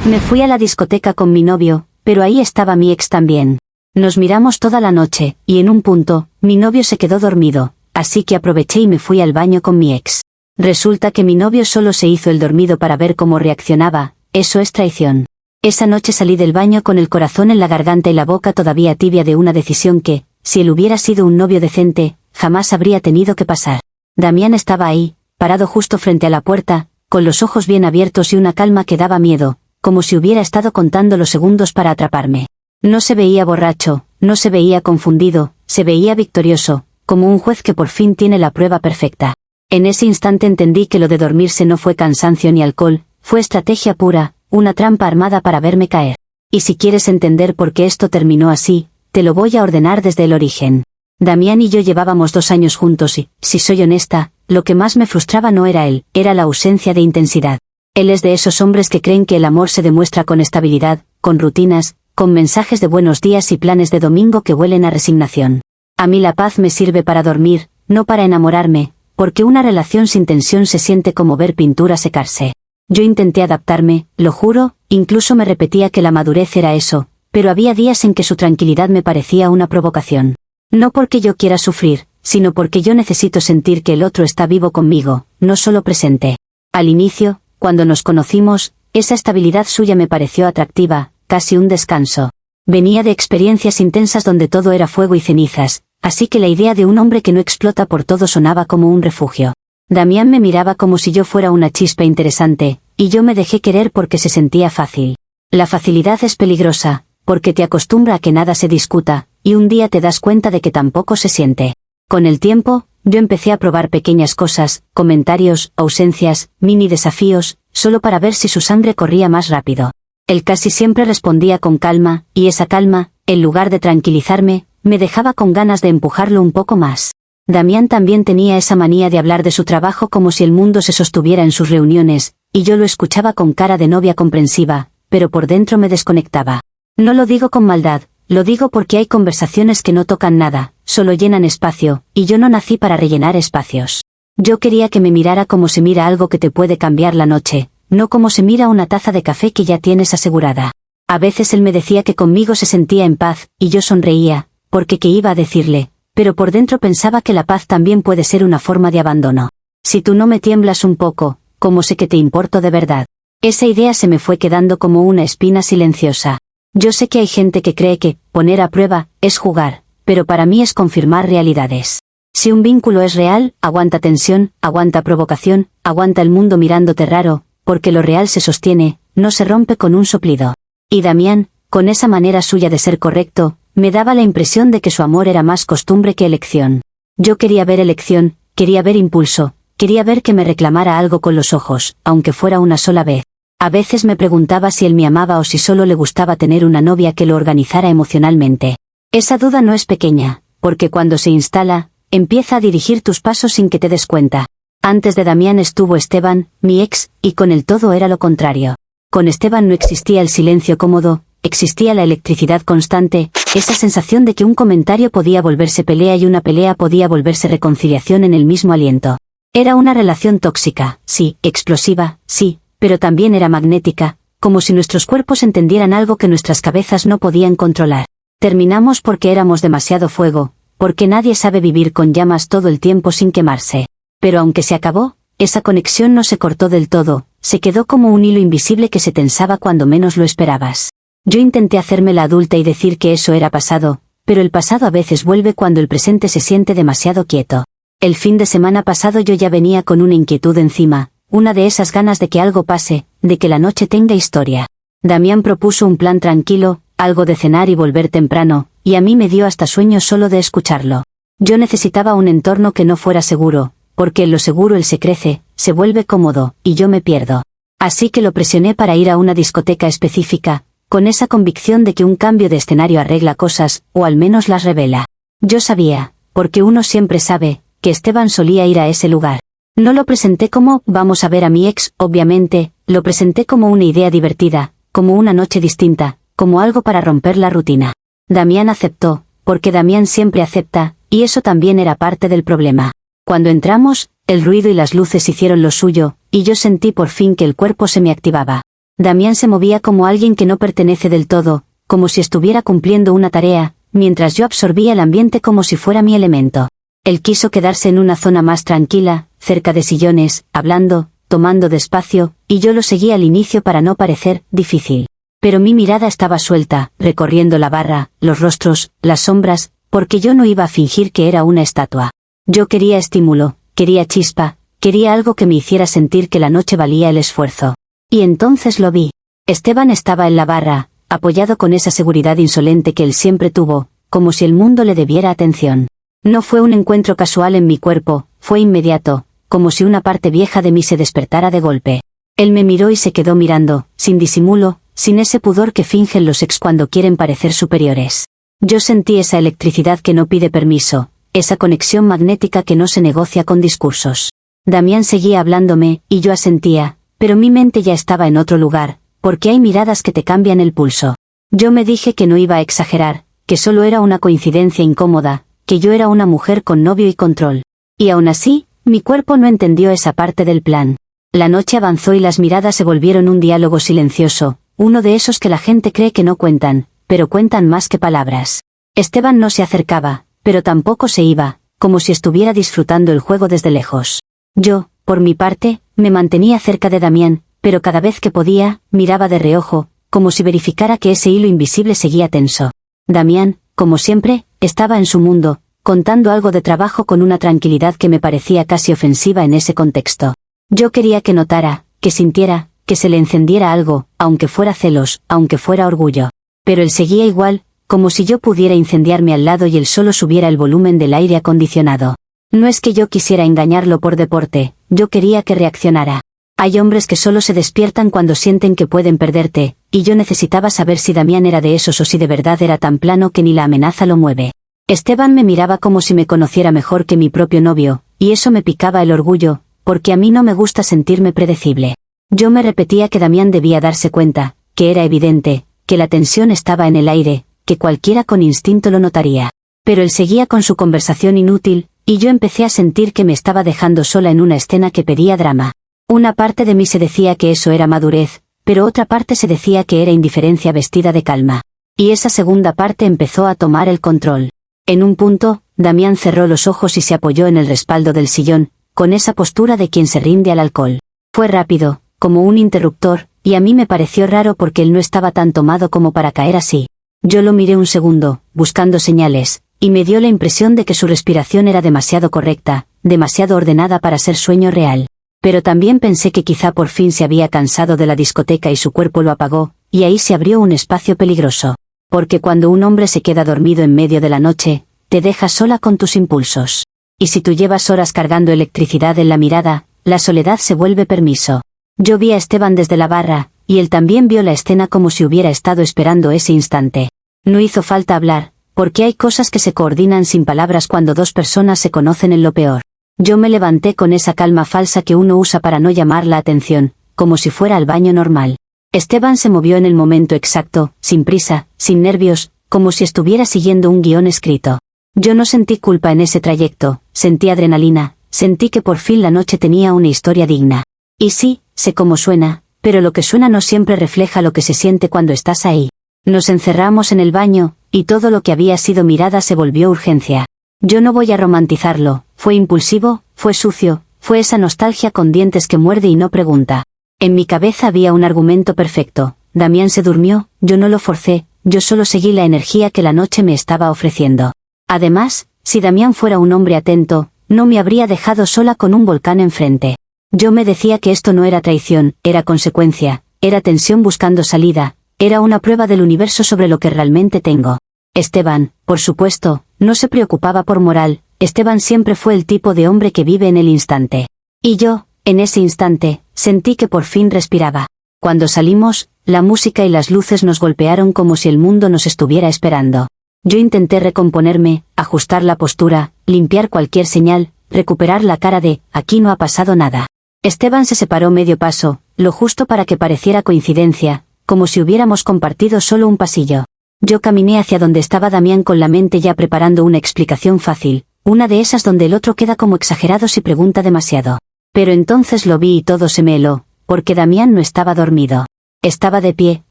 Me fui a la discoteca con mi novio, pero ahí estaba mi ex también. Nos miramos toda la noche, y en un punto, mi novio se quedó dormido, así que aproveché y me fui al baño con mi ex. Resulta que mi novio solo se hizo el dormido para ver cómo reaccionaba, eso es traición. Esa noche salí del baño con el corazón en la garganta y la boca todavía tibia de una decisión que, si él hubiera sido un novio decente, jamás habría tenido que pasar. Damián estaba ahí, parado justo frente a la puerta, con los ojos bien abiertos y una calma que daba miedo, como si hubiera estado contando los segundos para atraparme. No se veía borracho, no se veía confundido, se veía victorioso, como un juez que por fin tiene la prueba perfecta. En ese instante entendí que lo de dormirse no fue cansancio ni alcohol, fue estrategia pura, una trampa armada para verme caer. Y si quieres entender por qué esto terminó así, te lo voy a ordenar desde el origen. Damián y yo llevábamos 2 años juntos y, si soy honesta, lo que más me frustraba no era él, era la ausencia de intensidad. Él es de esos hombres que creen que el amor se demuestra con estabilidad, con rutinas, con mensajes de buenos días y planes de domingo que huelen a resignación. A mí la paz me sirve para dormir, no para enamorarme, porque una relación sin tensión se siente como ver pintura secarse. Yo intenté adaptarme, lo juro, incluso me repetía que la madurez era eso, pero había días en que su tranquilidad me parecía una provocación. No porque yo quiera sufrir, sino porque yo necesito sentir que el otro está vivo conmigo, no solo presente. Al inicio, cuando nos conocimos, esa estabilidad suya me pareció atractiva, casi un descanso. Venía de experiencias intensas donde todo era fuego y cenizas, así que la idea de un hombre que no explota por todo sonaba como un refugio. Damián me miraba como si yo fuera una chispa interesante, y yo me dejé querer porque se sentía fácil. La facilidad es peligrosa, porque te acostumbra a que nada se discuta, y un día te das cuenta de que tampoco se siente. Con el tiempo, yo empecé a probar pequeñas cosas, comentarios, ausencias, mini desafíos, solo para ver si su sangre corría más rápido. Él casi siempre respondía con calma, y esa calma, en lugar de tranquilizarme, me dejaba con ganas de empujarlo un poco más. Damián también tenía esa manía de hablar de su trabajo como si el mundo se sostuviera en sus reuniones, y yo lo escuchaba con cara de novia comprensiva, pero por dentro me desconectaba. No lo digo con maldad, lo digo porque hay conversaciones que no tocan nada, solo llenan espacio, y yo no nací para rellenar espacios. Yo quería que me mirara como se mira algo que te puede cambiar la noche, no como se mira una taza de café que ya tienes asegurada. A veces él me decía que conmigo se sentía en paz, y yo sonreía, porque ¿qué iba a decirle? Pero por dentro pensaba que la paz también puede ser una forma de abandono. Si tú no me tiemblas un poco, ¿cómo sé que te importo de verdad? Esa idea se me fue quedando como una espina silenciosa. Yo sé que hay gente que cree que, poner a prueba, es jugar, pero para mí es confirmar realidades. Si un vínculo es real, aguanta tensión, aguanta provocación, aguanta el mundo mirándote raro, porque lo real se sostiene, no se rompe con un soplido. Y Damián, con esa manera suya de ser correcto, me daba la impresión de que su amor era más costumbre que elección. Yo quería ver elección, quería ver impulso, quería ver que me reclamara algo con los ojos, aunque fuera una sola vez. A veces me preguntaba si él me amaba o si solo le gustaba tener una novia que lo organizara emocionalmente. Esa duda no es pequeña, porque cuando se instala, empieza a dirigir tus pasos sin que te des cuenta. Antes de Damián estuvo Esteban, mi ex, y con él todo era lo contrario. Con Esteban no existía el silencio cómodo, existía la electricidad constante, esa sensación de que un comentario podía volverse pelea y una pelea podía volverse reconciliación en el mismo aliento. Era una relación tóxica, sí, explosiva, sí, pero también era magnética, como si nuestros cuerpos entendieran algo que nuestras cabezas no podían controlar. Terminamos porque éramos demasiado fuego, porque nadie sabe vivir con llamas todo el tiempo sin quemarse. Pero aunque se acabó, esa conexión no se cortó del todo, se quedó como un hilo invisible que se tensaba cuando menos lo esperabas. Yo intenté hacerme la adulta y decir que eso era pasado, pero el pasado a veces vuelve cuando el presente se siente demasiado quieto. El fin de semana pasado yo ya venía con una inquietud encima, una de esas ganas de que algo pase, de que la noche tenga historia. Damián propuso un plan tranquilo, algo de cenar y volver temprano, y a mí me dio hasta sueño solo de escucharlo. Yo necesitaba un entorno que no fuera seguro, porque en lo seguro él se crece, se vuelve cómodo, y yo me pierdo. Así que lo presioné para ir a una discoteca específica, con esa convicción de que un cambio de escenario arregla cosas, o al menos las revela. Yo sabía, porque uno siempre sabe, que Esteban solía ir a ese lugar. No lo presenté como, vamos a ver a mi ex, obviamente, lo presenté como una idea divertida, como una noche distinta, como algo para romper la rutina. Damián aceptó, porque Damián siempre acepta, y eso también era parte del problema. Cuando entramos, el ruido y las luces hicieron lo suyo, y yo sentí por fin que el cuerpo se me activaba. Damián se movía como alguien que no pertenece del todo, como si estuviera cumpliendo una tarea, mientras yo absorbía el ambiente como si fuera mi elemento. Él quiso quedarse en una zona más tranquila, cerca de sillones, hablando, tomando despacio, y yo lo seguí al inicio para no parecer difícil. Pero mi mirada estaba suelta, recorriendo la barra, los rostros, las sombras, porque yo no iba a fingir que era una estatua. Yo quería estímulo, quería chispa, quería algo que me hiciera sentir que la noche valía el esfuerzo. Y entonces lo vi. Esteban estaba en la barra, apoyado con esa seguridad insolente que él siempre tuvo, como si el mundo le debiera atención. No fue un encuentro casual en mi cuerpo, fue inmediato, como si una parte vieja de mí se despertara de golpe. Él me miró y se quedó mirando, sin disimulo, sin ese pudor que fingen los ex cuando quieren parecer superiores. Yo sentí esa electricidad que no pide permiso, esa conexión magnética que no se negocia con discursos. Damián seguía hablándome, y yo asentía, pero mi mente ya estaba en otro lugar, porque hay miradas que te cambian el pulso. Yo me dije que no iba a exagerar, que solo era una coincidencia incómoda, que yo era una mujer con novio y control. Y aún así, mi cuerpo no entendió esa parte del plan. La noche avanzó y las miradas se volvieron un diálogo silencioso, uno de esos que la gente cree que no cuentan, pero cuentan más que palabras. Esteban no se acercaba, pero tampoco se iba, como si estuviera disfrutando el juego desde lejos. Yo, por mi parte, me mantenía cerca de Damián, pero cada vez que podía, miraba de reojo, como si verificara que ese hilo invisible seguía tenso. Damián, como siempre, estaba en su mundo, contando algo de trabajo con una tranquilidad que me parecía casi ofensiva en ese contexto. Yo quería que notara, que sintiera, que se le encendiera algo, aunque fuera celos, aunque fuera orgullo. Pero él seguía igual, como si yo pudiera incendiarme al lado y él solo subiera el volumen del aire acondicionado. No es que yo quisiera engañarlo por deporte, yo quería que reaccionara. Hay hombres que solo se despiertan cuando sienten que pueden perderte, y yo necesitaba saber si Damián era de esos o si de verdad era tan plano que ni la amenaza lo mueve. Esteban me miraba como si me conociera mejor que mi propio novio, y eso me picaba el orgullo, porque a mí no me gusta sentirme predecible. Yo me repetía que Damián debía darse cuenta, que era evidente, que la tensión estaba en el aire, que cualquiera con instinto lo notaría. Pero él seguía con su conversación inútil, y yo empecé a sentir que me estaba dejando sola en una escena que pedía drama. Una parte de mí se decía que eso era madurez, pero otra parte se decía que era indiferencia vestida de calma. Y esa segunda parte empezó a tomar el control. En un punto, Damián cerró los ojos y se apoyó en el respaldo del sillón, con esa postura de quien se rinde al alcohol. Fue rápido, como un interruptor, y a mí me pareció raro porque él no estaba tan tomado como para caer así. Yo lo miré un segundo, buscando señales, y me dio la impresión de que su respiración era demasiado correcta, demasiado ordenada para ser sueño real. Pero también pensé que quizá por fin se había cansado de la discoteca y su cuerpo lo apagó, y ahí se abrió un espacio peligroso. Porque cuando un hombre se queda dormido en medio de la noche, te deja sola con tus impulsos. Y si tú llevas horas cargando electricidad en la mirada, la soledad se vuelve permiso. Yo vi a Esteban desde la barra, y él también vio la escena como si hubiera estado esperando ese instante. No hizo falta hablar, porque hay cosas que se coordinan sin palabras cuando dos personas se conocen en lo peor. Yo me levanté con esa calma falsa que uno usa para no llamar la atención, como si fuera al baño normal. Esteban se movió en el momento exacto, sin prisa, sin nervios, como si estuviera siguiendo un guión escrito. Yo no sentí culpa en ese trayecto, sentí adrenalina, sentí que por fin la noche tenía una historia digna. Y sí, sé cómo suena, pero lo que suena no siempre refleja lo que se siente cuando estás ahí. Nos encerramos en el baño, y todo lo que había sido mirada se volvió urgencia. Yo no voy a romantizarlo, fue impulsivo, fue sucio, fue esa nostalgia con dientes que muerde y no pregunta. En mi cabeza había un argumento perfecto. Damián se durmió, yo no lo forcé, yo solo seguí la energía que la noche me estaba ofreciendo. Además, si Damián fuera un hombre atento, no me habría dejado sola con un volcán enfrente. Yo me decía que esto no era traición, era consecuencia, era tensión buscando salida, era una prueba del universo sobre lo que realmente tengo. Esteban, por supuesto, no se preocupaba por moral, Esteban siempre fue el tipo de hombre que vive en el instante. Y yo, en ese instante, sentí que por fin respiraba. Cuando salimos, la música y las luces nos golpearon como si el mundo nos estuviera esperando. Yo intenté recomponerme, ajustar la postura, limpiar cualquier señal, recuperar la cara de, aquí no ha pasado nada. Esteban se separó medio paso, lo justo para que pareciera coincidencia, como si hubiéramos compartido solo un pasillo. Yo caminé hacia donde estaba Damián con la mente ya preparando una explicación fácil, una de esas donde el otro queda como exagerado si pregunta demasiado. Pero entonces lo vi y todo se me heló, porque Damián no estaba dormido. Estaba de pie,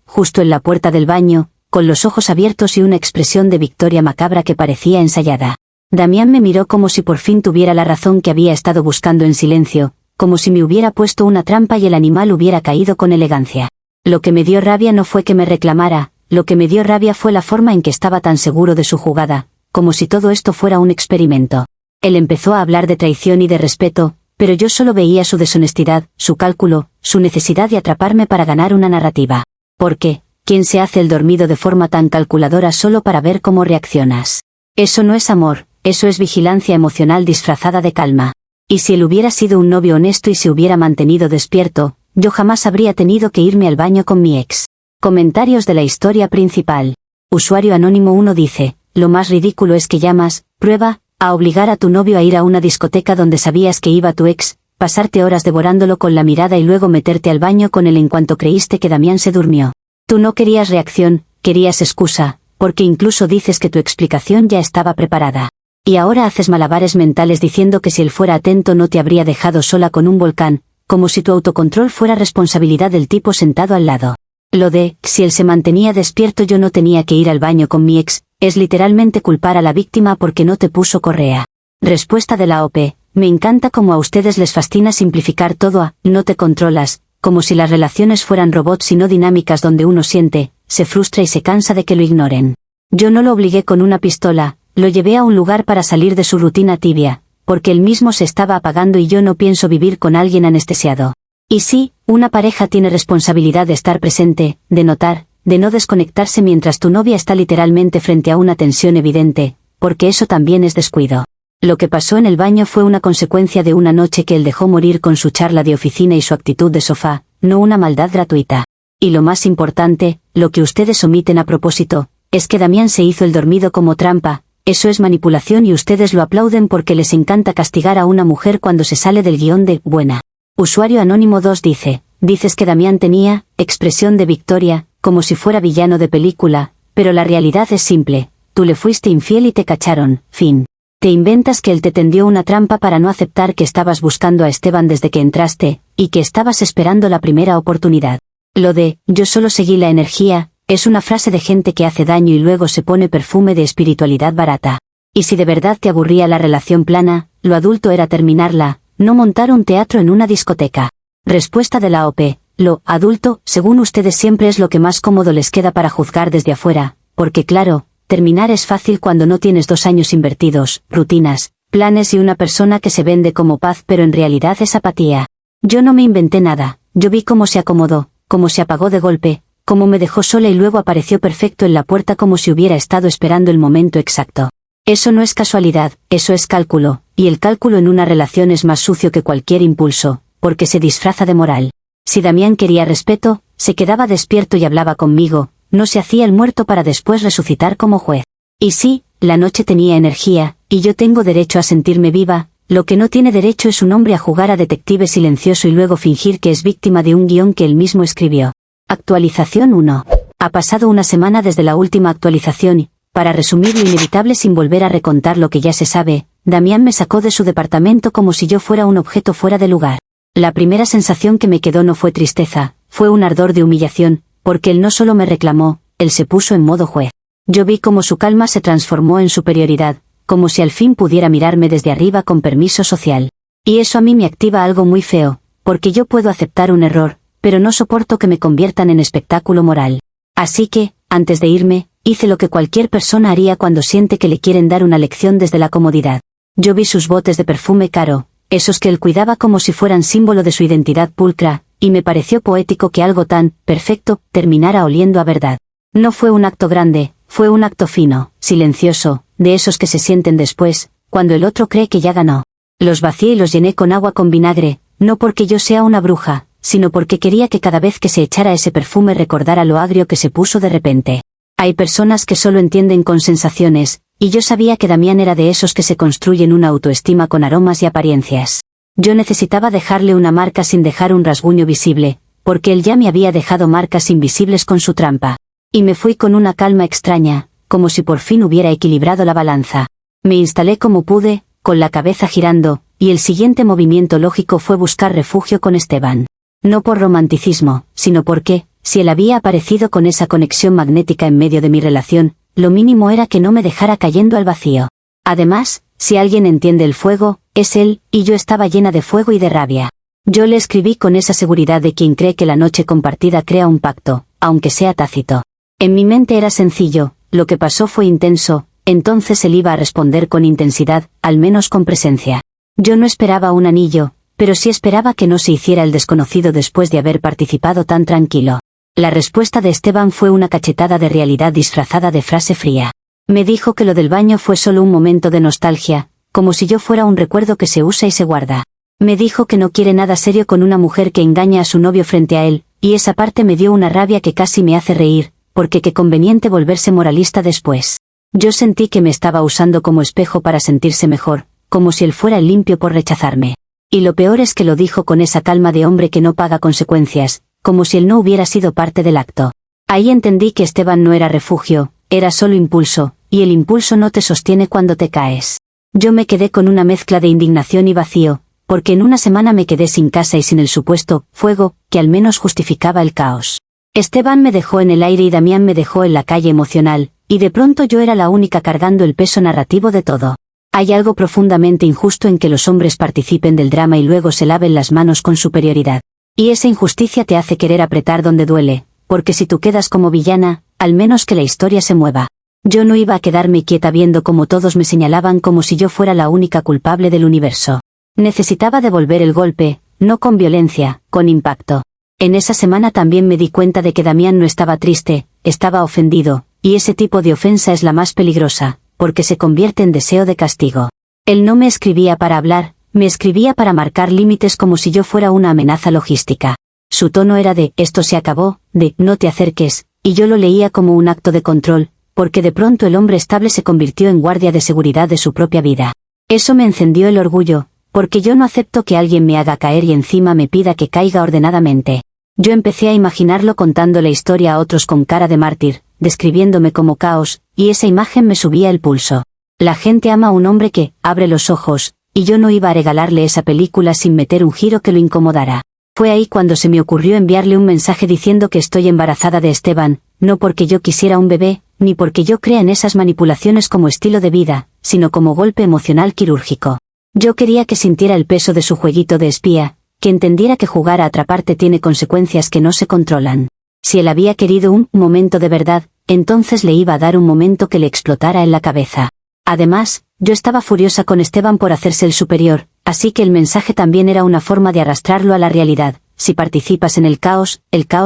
justo en la puerta del baño, con los ojos abiertos y una expresión de victoria macabra que parecía ensayada. Damián me miró como si por fin tuviera la razón que había estado buscando en silencio, como si me hubiera puesto una trampa y el animal hubiera caído con elegancia. Lo que me dio rabia no fue que me reclamara, lo que me dio rabia fue la forma en que estaba tan seguro de su jugada, como si todo esto fuera un experimento. Él empezó a hablar de traición y de respeto, pero yo solo veía su deshonestidad, su cálculo, su necesidad de atraparme para ganar una narrativa. ¿Por qué? ¿Quién se hace el dormido de forma tan calculadora solo para ver cómo reaccionas? Eso no es amor, eso es vigilancia emocional disfrazada de calma. Y si él hubiera sido un novio honesto y se hubiera mantenido despierto, yo jamás habría tenido que irme al baño con mi ex. Comentarios de la historia principal. Usuario Anónimo 1 dice, lo más ridículo es que llamas, prueba, a obligar a tu novio a ir a una discoteca donde sabías que iba tu ex, pasarte horas devorándolo con la mirada y luego meterte al baño con él en cuanto creíste que Damián se durmió. Tú no querías reacción, querías excusa, porque incluso dices que tu explicación ya estaba preparada. Y ahora haces malabares mentales diciendo que si él fuera atento no te habría dejado sola con un volcán, como si tu autocontrol fuera responsabilidad del tipo sentado al lado. Lo de, si él se mantenía despierto yo no tenía que ir al baño con mi ex, es literalmente culpar a la víctima porque no te puso correa. Respuesta de la OP, me encanta como a ustedes les fascina simplificar todo a, no te controlas, como si las relaciones fueran robots y no dinámicas donde uno siente, se frustra y se cansa de que lo ignoren. Yo no lo obligué con una pistola, lo llevé a un lugar para salir de su rutina tibia, porque él mismo se estaba apagando y yo no pienso vivir con alguien anestesiado. Y sí, una pareja tiene responsabilidad de estar presente, de notar, de no desconectarse mientras tu novia está literalmente frente a una tensión evidente, porque eso también es descuido. Lo que pasó en el baño fue una consecuencia de una noche que él dejó morir con su charla de oficina y su actitud de sofá, no una maldad gratuita. Y lo más importante, lo que ustedes omiten a propósito, es que Damián se hizo el dormido como trampa, eso es manipulación y ustedes lo aplauden porque les encanta castigar a una mujer cuando se sale del guión de buena. Usuario Anónimo 2 dice, dices que Damián tenía, expresión de victoria, como si fuera villano de película, pero la realidad es simple, tú le fuiste infiel y te cacharon, fin. Te inventas que él te tendió una trampa para no aceptar que estabas buscando a Esteban desde que entraste, y que estabas esperando la primera oportunidad. Lo de, yo solo seguí la energía, es una frase de gente que hace daño y luego se pone perfume de espiritualidad barata. Y si de verdad te aburría la relación plana, lo adulto era terminarla, no montar un teatro en una discoteca. Respuesta de la OP. Lo adulto, según ustedes siempre es lo que más cómodo les queda para juzgar desde afuera, porque claro, terminar es fácil cuando no tienes 2 años invertidos, rutinas, planes y una persona que se vende como paz pero en realidad es apatía. Yo no me inventé nada, yo vi cómo se acomodó, cómo se apagó de golpe, cómo me dejó sola y luego apareció perfecto en la puerta como si hubiera estado esperando el momento exacto. Eso no es casualidad, eso es cálculo, y el cálculo en una relación es más sucio que cualquier impulso, porque se disfraza de moral. Si Damián quería respeto, se quedaba despierto y hablaba conmigo, no se hacía el muerto para después resucitar como juez. Y sí, la noche tenía energía, y yo tengo derecho a sentirme viva, lo que no tiene derecho es un hombre a jugar a detective silencioso y luego fingir que es víctima de un guión que él mismo escribió. Actualización 1. Ha pasado una semana desde la última actualización y, para resumir lo inevitable sin volver a recontar lo que ya se sabe, Damián me sacó de su departamento como si yo fuera un objeto fuera de lugar. La primera sensación que me quedó no fue tristeza, fue un ardor de humillación, porque él no solo me reclamó, él se puso en modo juez. Yo vi cómo su calma se transformó en superioridad, como si al fin pudiera mirarme desde arriba con permiso social. Y eso a mí me activa algo muy feo, porque yo puedo aceptar un error, pero no soporto que me conviertan en espectáculo moral. Así que, antes de irme, hice lo que cualquier persona haría cuando siente que le quieren dar una lección desde la comodidad. Yo vi sus botes de perfume caro, esos que él cuidaba como si fueran símbolo de su identidad pulcra, y me pareció poético que algo tan perfecto terminara oliendo a verdad. No fue un acto grande, fue un acto fino, silencioso, de esos que se sienten después, cuando el otro cree que ya ganó. Los vacié y los llené con agua con vinagre, no porque yo sea una bruja, sino porque quería que cada vez que se echara ese perfume recordara lo agrio que se puso de repente. Hay personas que solo entienden con sensaciones, y yo sabía que Damián era de esos que se construyen una autoestima con aromas y apariencias. Yo necesitaba dejarle una marca sin dejar un rasguño visible, porque él ya me había dejado marcas invisibles con su trampa. Y me fui con una calma extraña, como si por fin hubiera equilibrado la balanza. Me instalé como pude, con la cabeza girando, y el siguiente movimiento lógico fue buscar refugio con Esteban. No por romanticismo, sino porque, si él había aparecido con esa conexión magnética en medio de mi relación, lo mínimo era que no me dejara cayendo al vacío. Además, si alguien entiende el fuego, es él, y yo estaba llena de fuego y de rabia. Yo le escribí con esa seguridad de quien cree que la noche compartida crea un pacto, aunque sea tácito. En mi mente era sencillo, lo que pasó fue intenso, entonces él iba a responder con intensidad, al menos con presencia. Yo no esperaba un anillo, pero sí esperaba que no se hiciera el desconocido después de haber participado tan tranquilo. La respuesta de Esteban fue una cachetada de realidad disfrazada de frase fría. Me dijo que lo del baño fue solo un momento de nostalgia, como si yo fuera un recuerdo que se usa y se guarda. Me dijo que no quiere nada serio con una mujer que engaña a su novio frente a él, y esa parte me dio una rabia que casi me hace reír, porque qué conveniente volverse moralista después. Yo sentí que me estaba usando como espejo para sentirse mejor, como si él fuera el limpio por rechazarme. Y lo peor es que lo dijo con esa calma de hombre que no paga consecuencias, como si él no hubiera sido parte del acto. Ahí entendí que Esteban no era refugio, era solo impulso, y el impulso no te sostiene cuando te caes. Yo me quedé con una mezcla de indignación y vacío, porque en una semana me quedé sin casa y sin el supuesto fuego, que al menos justificaba el caos. Esteban me dejó en el aire y Damián me dejó en la calle emocional, y de pronto yo era la única cargando el peso narrativo de todo. Hay algo profundamente injusto en que los hombres participen del drama y luego se laven las manos con superioridad. Y esa injusticia te hace querer apretar donde duele, porque si tú quedas como villana, al menos que la historia se mueva. Yo no iba a quedarme quieta viendo cómo todos me señalaban como si yo fuera la única culpable del universo. Necesitaba devolver el golpe, no con violencia, con impacto. En esa semana también me di cuenta de que Damián no estaba triste, estaba ofendido, y ese tipo de ofensa es la más peligrosa, porque se convierte en deseo de castigo. Él no me escribía para hablar, me escribía para marcar límites como si yo fuera una amenaza logística. Su tono era de «esto se acabó», de «no te acerques», y yo lo leía como un acto de control, porque de pronto el hombre estable se convirtió en guardia de seguridad de su propia vida. Eso me encendió el orgullo, porque yo no acepto que alguien me haga caer y encima me pida que caiga ordenadamente. Yo empecé a imaginarlo contando la historia a otros con cara de mártir, describiéndome como caos, y esa imagen me subía el pulso. La gente ama a un hombre que abre los ojos, y yo no iba a regalarle esa película sin meter un giro que lo incomodara. Fue ahí cuando se me ocurrió enviarle un mensaje diciendo que estoy embarazada de Esteban, no porque yo quisiera un bebé, ni porque yo crea en esas manipulaciones como estilo de vida, sino como golpe emocional quirúrgico. Yo quería que sintiera el peso de su jueguito de espía, que entendiera que jugar a atraparte tiene consecuencias que no se controlan. Si él había querido un momento de verdad, entonces le iba a dar un momento que le explotara en la cabeza. Además, yo estaba furiosa con Esteban por hacerse el superior, así que el mensaje también era una forma de arrastrarlo a la realidad. Si participas en el caos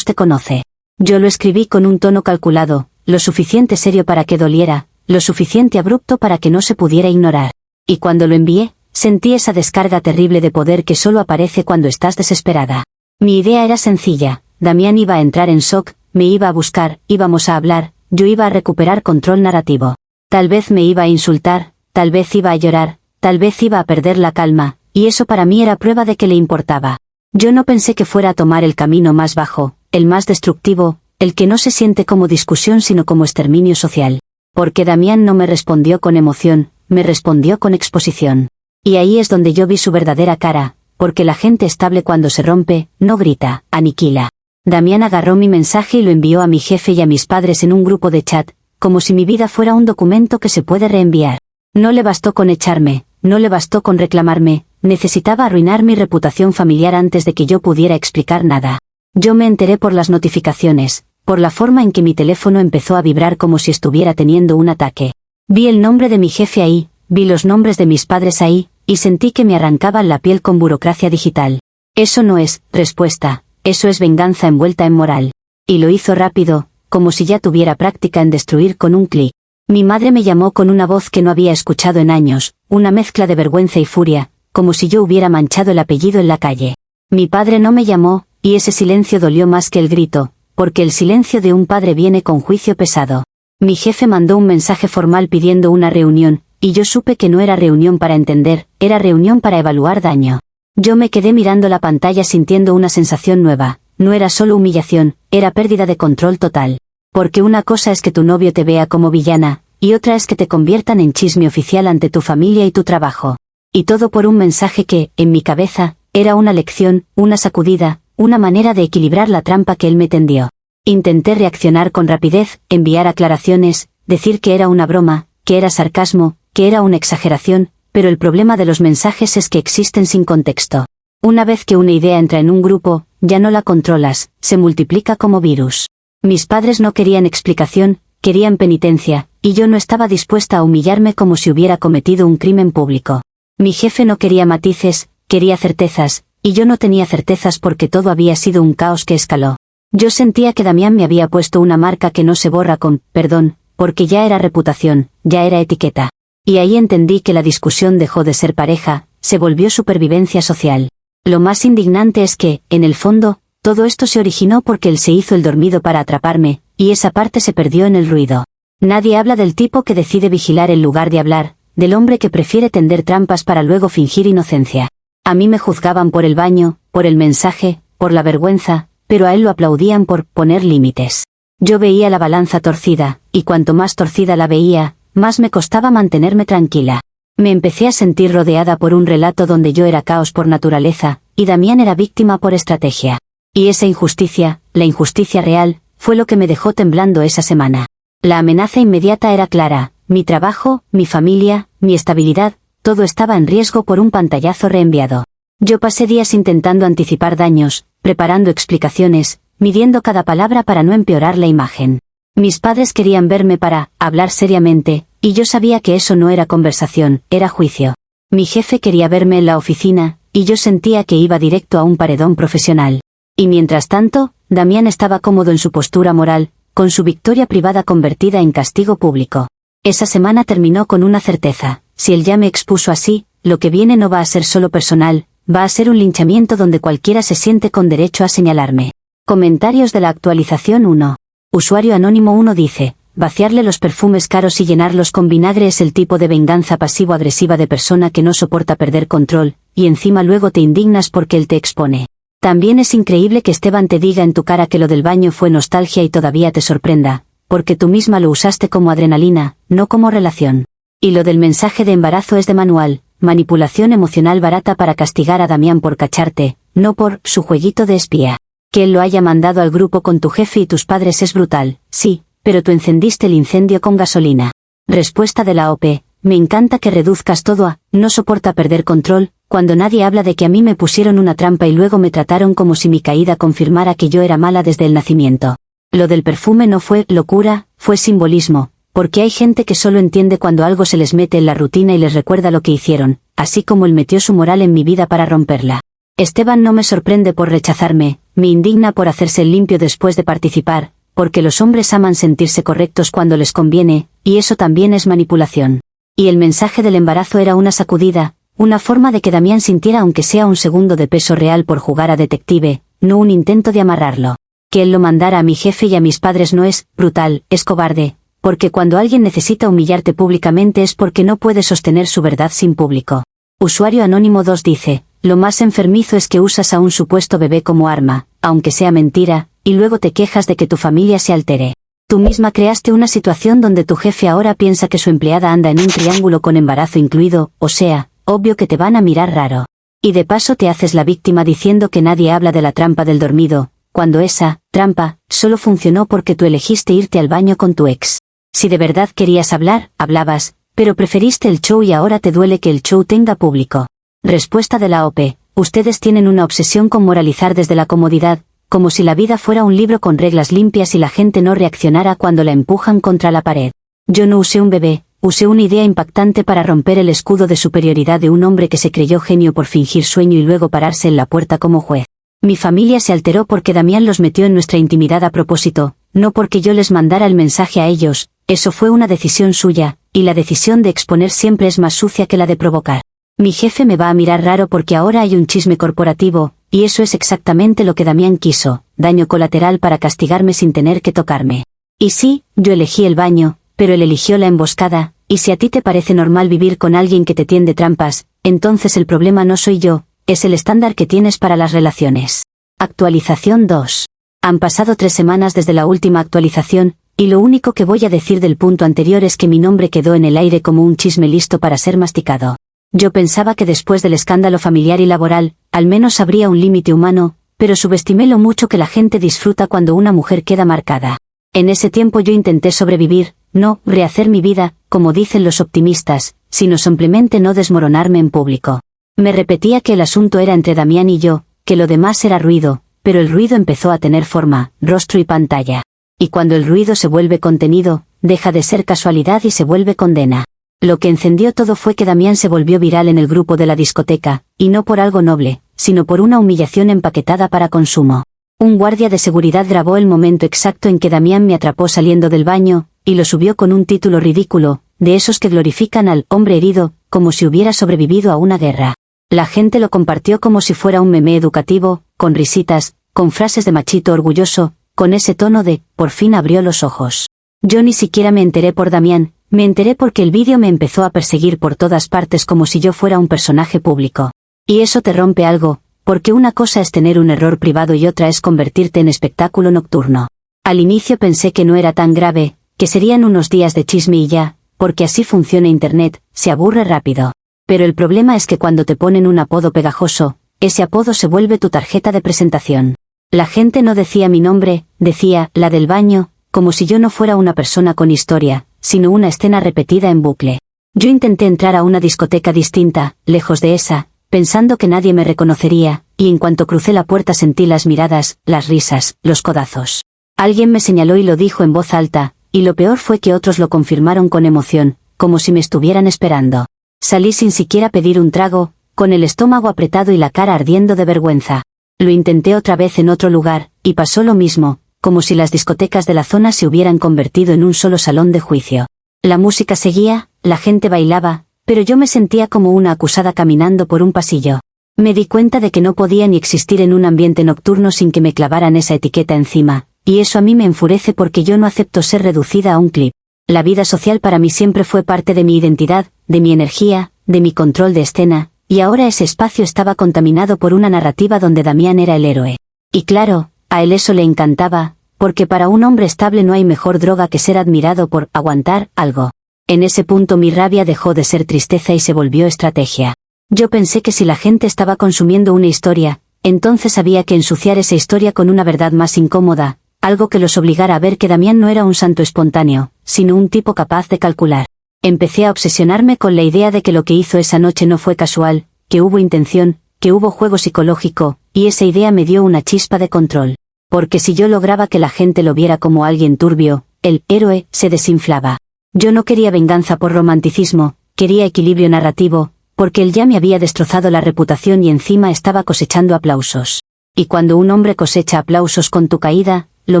te conoce. Yo lo escribí con un tono calculado, lo suficiente serio para que doliera, lo suficiente abrupto para que no se pudiera ignorar. Y cuando lo envié, sentí esa descarga terrible de poder que solo aparece cuando estás desesperada. Mi idea era sencilla, Damián iba a entrar en shock, me iba a buscar, íbamos a hablar, yo iba a recuperar control narrativo. Tal vez me iba a insultar, tal vez iba a llorar, tal vez iba a perder la calma, y eso para mí era prueba de que le importaba. Yo no pensé que fuera a tomar el camino más bajo, el más destructivo, el que no se siente como discusión sino como exterminio social. Porque Damián no me respondió con emoción, me respondió con exposición. Y ahí es donde yo vi su verdadera cara, porque la gente estable cuando se rompe, no grita, aniquila. Damián agarró mi mensaje y lo envió a mi jefe y a mis padres en un grupo de chat, como si mi vida fuera un documento que se puede reenviar. No le bastó con echarme, no le bastó con reclamarme, necesitaba arruinar mi reputación familiar antes de que yo pudiera explicar nada. Yo me enteré por las notificaciones, por la forma en que mi teléfono empezó a vibrar como si estuviera teniendo un ataque. Vi el nombre de mi jefe ahí, vi los nombres de mis padres ahí, y sentí que me arrancaban la piel con burocracia digital. Eso no es respuesta, eso es venganza envuelta en moral. Y lo hizo rápido, como si ya tuviera práctica en destruir con un clic. Mi madre me llamó con una voz que no había escuchado en años, una mezcla de vergüenza y furia, como si yo hubiera manchado el apellido en la calle. Mi padre no me llamó, y ese silencio dolió más que el grito, porque el silencio de un padre viene con juicio pesado. Mi jefe mandó un mensaje formal pidiendo una reunión, y yo supe que no era reunión para entender, era reunión para evaluar daño. Yo me quedé mirando la pantalla sintiendo una sensación nueva, no era solo humillación, era pérdida de control total. Porque una cosa es que tu novio te vea como villana, y otra es que te conviertan en chisme oficial ante tu familia y tu trabajo. Y todo por un mensaje que, en mi cabeza, era una lección, una sacudida, una manera de equilibrar la trampa que él me tendió. Intenté reaccionar con rapidez, enviar aclaraciones, decir que era una broma, que era sarcasmo, que era una exageración, pero el problema de los mensajes es que existen sin contexto. Una vez que una idea entra en un grupo, ya no la controlas, se multiplica como virus. Mis padres no querían explicación, querían penitencia, y yo no estaba dispuesta a humillarme como si hubiera cometido un crimen público. Mi jefe no quería matices, quería certezas, y yo no tenía certezas porque todo había sido un caos que escaló. Yo sentía que Damián me había puesto una marca que no se borra con perdón, porque ya era reputación, ya era etiqueta. Y ahí entendí que la discusión dejó de ser pareja, se volvió supervivencia social. Lo más indignante es que, en el fondo, todo esto se originó porque él se hizo el dormido para atraparme, y esa parte se perdió en el ruido. Nadie habla del tipo que decide vigilar en lugar de hablar, del hombre que prefiere tender trampas para luego fingir inocencia. A mí me juzgaban por el baño, por el mensaje, por la vergüenza, pero a él lo aplaudían por poner límites. Yo veía la balanza torcida, y cuanto más torcida la veía, más me costaba mantenerme tranquila. Me empecé a sentir rodeada por un relato donde yo era caos por naturaleza, y Damián era víctima por estrategia. Y esa injusticia, la injusticia real, fue lo que me dejó temblando esa semana. La amenaza inmediata era clara, mi trabajo, mi familia, mi estabilidad, todo estaba en riesgo por un pantallazo reenviado. Yo pasé días intentando anticipar daños, preparando explicaciones, midiendo cada palabra para no empeorar la imagen. Mis padres querían verme para hablar seriamente, y yo sabía que eso no era conversación, era juicio. Mi jefe quería verme en la oficina, y yo sentía que iba directo a un paredón profesional. Y mientras tanto, Damián estaba cómodo en su postura moral, con su victoria privada convertida en castigo público. Esa semana terminó con una certeza: si él ya me expuso así, lo que viene no va a ser solo personal, va a ser un linchamiento donde cualquiera se siente con derecho a señalarme. Comentarios de la actualización 1. Usuario anónimo 1 dice: vaciarle los perfumes caros y llenarlos con vinagre es el tipo de venganza pasivo-agresiva de persona que no soporta perder control, y encima luego te indignas porque él te expone. También es increíble que Esteban te diga en tu cara que lo del baño fue nostalgia y todavía te sorprenda, porque tú misma lo usaste como adrenalina, no como relación. Y lo del mensaje de embarazo es de manual, manipulación emocional barata para castigar a Damián por cacharte, no por su jueguito de espía. Que él lo haya mandado al grupo con tu jefe y tus padres es brutal, sí, pero tú encendiste el incendio con gasolina. Respuesta de la OP: me encanta que reduzcas todo a no soporta perder control, cuando nadie habla de que a mí me pusieron una trampa y luego me trataron como si mi caída confirmara que yo era mala desde el nacimiento. Lo del perfume no fue locura, fue simbolismo, porque hay gente que solo entiende cuando algo se les mete en la rutina y les recuerda lo que hicieron, así como él metió su moral en mi vida para romperla. Esteban no me sorprende por rechazarme, me indigna por hacerse el limpio después de participar, porque los hombres aman sentirse correctos cuando les conviene, y eso también es manipulación. Y el mensaje del embarazo era una sacudida, una forma de que Damián sintiera aunque sea un segundo de peso real por jugar a detective, no un intento de amarrarlo. Que él lo mandara a mi jefe y a mis padres no es brutal, es cobarde, porque cuando alguien necesita humillarte públicamente es porque no puede sostener su verdad sin público. Usuario anónimo 2 dice: lo más enfermizo es que usas a un supuesto bebé como arma, aunque sea mentira, y luego te quejas de que tu familia se altere. Tú misma creaste una situación donde tu jefe ahora piensa que su empleada anda en un triángulo con embarazo incluido, o sea, obvio que te van a mirar raro. Y de paso te haces la víctima diciendo que nadie habla de la trampa del dormido, cuando esa trampa solo funcionó porque tú elegiste irte al baño con tu ex. Si de verdad querías hablar, hablabas, pero preferiste el show y ahora te duele que el show tenga público. Respuesta de la OP: ustedes tienen una obsesión con moralizar desde la comodidad, como si la vida fuera un libro con reglas limpias y la gente no reaccionara cuando la empujan contra la pared. Yo no usé un bebé, usé una idea impactante para romper el escudo de superioridad de un hombre que se creyó genio por fingir sueño y luego pararse en la puerta como juez. Mi familia se alteró porque Damián los metió en nuestra intimidad a propósito, no porque yo les mandara el mensaje a ellos, eso fue una decisión suya, y la decisión de exponer siempre es más sucia que la de provocar. Mi jefe me va a mirar raro porque ahora hay un chisme corporativo, y eso es exactamente lo que Damián quiso, daño colateral para castigarme sin tener que tocarme. Y sí, yo elegí el baño, pero él eligió la emboscada, y si a ti te parece normal vivir con alguien que te tiende trampas, entonces el problema no soy yo, es el estándar que tienes para las relaciones. Actualización 2. Han pasado 3 semanas desde la última actualización, y lo único que voy a decir del punto anterior es que mi nombre quedó en el aire como un chisme listo para ser masticado. Yo pensaba que después del escándalo familiar y laboral, al menos habría un límite humano, pero subestimé lo mucho que la gente disfruta cuando una mujer queda marcada. En ese tiempo yo intenté sobrevivir, no rehacer mi vida, como dicen los optimistas, sino simplemente no desmoronarme en público. Me repetía que el asunto era entre Damián y yo, que lo demás era ruido, pero el ruido empezó a tener forma, rostro y pantalla. Y cuando el ruido se vuelve contenido, deja de ser casualidad y se vuelve condena. Lo que encendió todo fue que Damián se volvió viral en el grupo de la discoteca, y no por algo noble, sino por una humillación empaquetada para consumo. Un guardia de seguridad grabó el momento exacto en que Damián me atrapó saliendo del baño, y lo subió con un título ridículo, de esos que glorifican al hombre herido, como si hubiera sobrevivido a una guerra. La gente lo compartió como si fuera un meme educativo, con risitas, con frases de machito orgulloso, con ese tono de, por fin abrió los ojos. Yo ni siquiera me enteré por Damián, me enteré porque el vídeo me empezó a perseguir por todas partes como si yo fuera un personaje público. Y eso te rompe algo, porque una cosa es tener un error privado y otra es convertirte en espectáculo nocturno. Al inicio pensé que no era tan grave, que serían unos días de chisme y ya, porque así funciona Internet, se aburre rápido. Pero el problema es que cuando te ponen un apodo pegajoso, ese apodo se vuelve tu tarjeta de presentación. La gente no decía mi nombre, decía, la del baño, como si yo no fuera una persona con historia, sino una escena repetida en bucle. Yo intenté entrar a una discoteca distinta, lejos de esa, pensando que nadie me reconocería, y en cuanto crucé la puerta sentí las miradas, las risas, los codazos. Alguien me señaló y lo dijo en voz alta, y lo peor fue que otros lo confirmaron con emoción, como si me estuvieran esperando. Salí sin siquiera pedir un trago, con el estómago apretado y la cara ardiendo de vergüenza. Lo intenté otra vez en otro lugar, y pasó lo mismo, como si las discotecas de la zona se hubieran convertido en un solo salón de juicio. La música seguía, la gente bailaba, pero yo me sentía como una acusada caminando por un pasillo. Me di cuenta de que no podía ni existir en un ambiente nocturno sin que me clavaran esa etiqueta encima, y eso a mí me enfurece porque yo no acepto ser reducida a un clip. La vida social para mí siempre fue parte de mi identidad, de mi energía, de mi control de escena, y ahora ese espacio estaba contaminado por una narrativa donde Damián era el héroe. Y claro, a él eso le encantaba, porque para un hombre estable no hay mejor droga que ser admirado por aguantar algo. En ese punto mi rabia dejó de ser tristeza y se volvió estrategia. Yo pensé que si la gente estaba consumiendo una historia, entonces había que ensuciar esa historia con una verdad más incómoda, algo que los obligara a ver que Damián no era un santo espontáneo, sino un tipo capaz de calcular. Empecé a obsesionarme con la idea de que lo que hizo esa noche no fue casual, que hubo intención, que hubo juego psicológico, y esa idea me dio una chispa de control. Porque si yo lograba que la gente lo viera como alguien turbio, el héroe se desinflaba. Yo no quería venganza por romanticismo, quería equilibrio narrativo, porque él ya me había destrozado la reputación y encima estaba cosechando aplausos. Y cuando un hombre cosecha aplausos con tu caída, lo